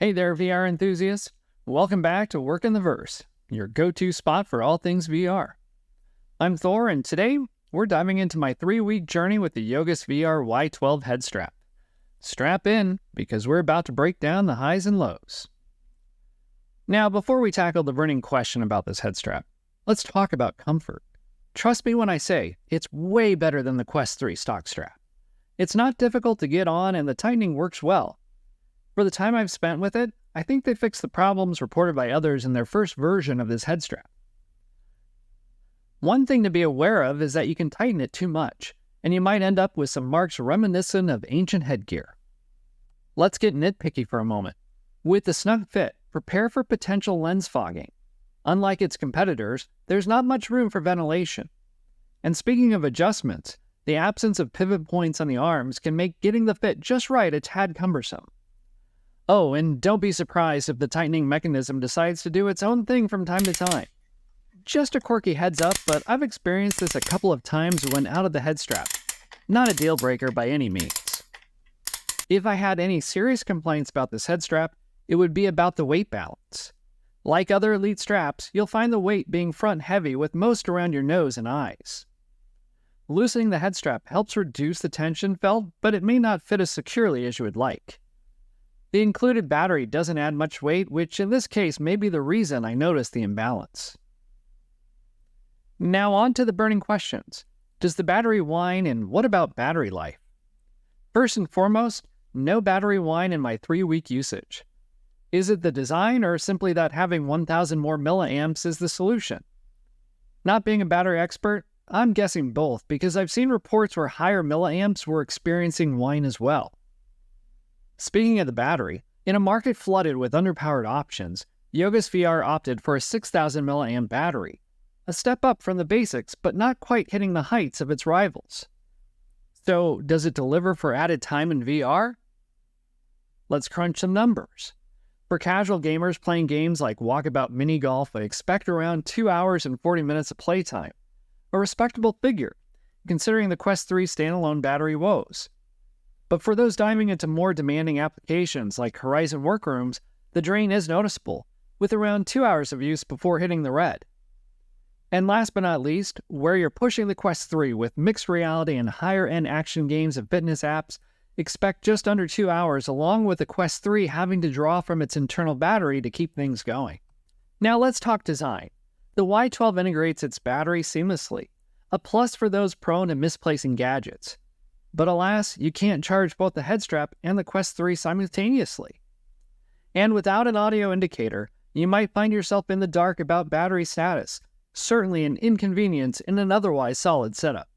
Hey there, VR enthusiasts. Welcome back to Work in the Verse, your go-to spot for all things VR. I'm Thor, and today we're diving into my 3-week journey with the YogesVR Y12 head strap. Strap in, because we're about to break down the highs and lows. Now, before we tackle the burning question about this head strap, let's talk about comfort. Trust me when I say, it's way better than the Quest 3 stock strap. It's not difficult to get on, and the tightening works well. For the time I've spent with it, I think they fixed the problems reported by others in their first version of this head strap. One thing to be aware of is that you can tighten it too much, and you might end up with some marks reminiscent of ancient headgear. Let's get nitpicky for a moment. With the snug fit, prepare for potential lens fogging. Unlike its competitors, there's not much room for ventilation. And speaking of adjustments, the absence of pivot points on the arms can make getting the fit just right a tad cumbersome. Oh, and don't be surprised if the tightening mechanism decides to do its own thing from time to time. Just a quirky heads up, but I've experienced this a couple of times when out of the head strap. Not a deal breaker by any means. If I had any serious complaints about this head strap, it would be about the weight balance. Like other Elite straps, you'll find the weight being front heavy with most around your nose and eyes. Loosening the head strap helps reduce the tension felt, but it may not fit as securely as you would like. The included battery doesn't add much weight, which in this case may be the reason I noticed the imbalance. Now on to the burning questions. Does the battery whine, and what about battery life? First and foremost, no battery whine in my 3-week usage. Is it the design, or simply that having 1,000 more milliamps is the solution? Not being a battery expert, I'm guessing both, because I've seen reports where higher milliamps were experiencing whine as well. Speaking of the battery, in a market flooded with underpowered options, YogesVR opted for a 6,000 mAh battery, a step up from the basics but not quite hitting the heights of its rivals. So, does it deliver for added time in VR? Let's crunch some numbers. For casual gamers playing games like Walkabout Mini Golf, I expect around 2 hours and 40 minutes of playtime, a respectable figure, considering the Quest 3 standalone battery woes. But for those diving into more demanding applications like Horizon Workrooms, the drain is noticeable, with around 2 hours of use before hitting the red. And last but not least, where you're pushing the Quest 3 with mixed reality and higher-end action games and fitness apps, expect just under 2 hours, along with the Quest 3 having to draw from its internal battery to keep things going. Now let's talk design. The Y12 integrates its battery seamlessly, a plus for those prone to misplacing gadgets. But alas, you can't charge both the head strap and the Quest 3 simultaneously. And without an audio indicator, you might find yourself in the dark about battery status, certainly an inconvenience in an otherwise solid setup.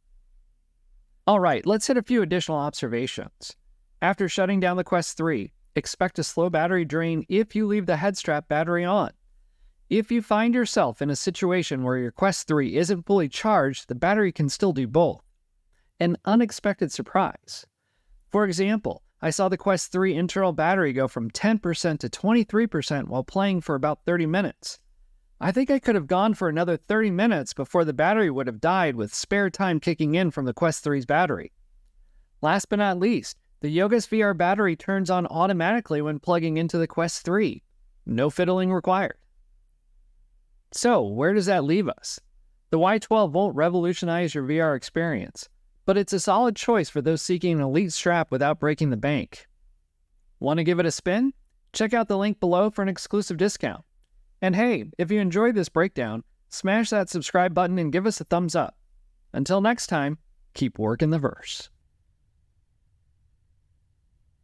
Alright, let's hit a few additional observations. After shutting down the Quest 3, expect a slow battery drain if you leave the head strap battery on. If you find yourself in a situation where your Quest 3 isn't fully charged, the battery can still do both. An unexpected surprise. For example, I saw the Quest 3 internal battery go from 10% to 23% while playing for about 30 minutes. I think I could have gone for another 30 minutes before the battery would have died with spare time kicking in from the Quest 3's battery. Last but not least, the YogesVR battery turns on automatically when plugging into the Quest 3. No fiddling required. So, where does that leave us? The Y12 won't revolutionize your VR experience, but it's a solid choice for those seeking an elite strap without breaking the bank. Want to give it a spin? Check out the link below for an exclusive discount. And hey, if you enjoyed this breakdown, smash that subscribe button and give us a thumbs up. Until next time, keep working the verse.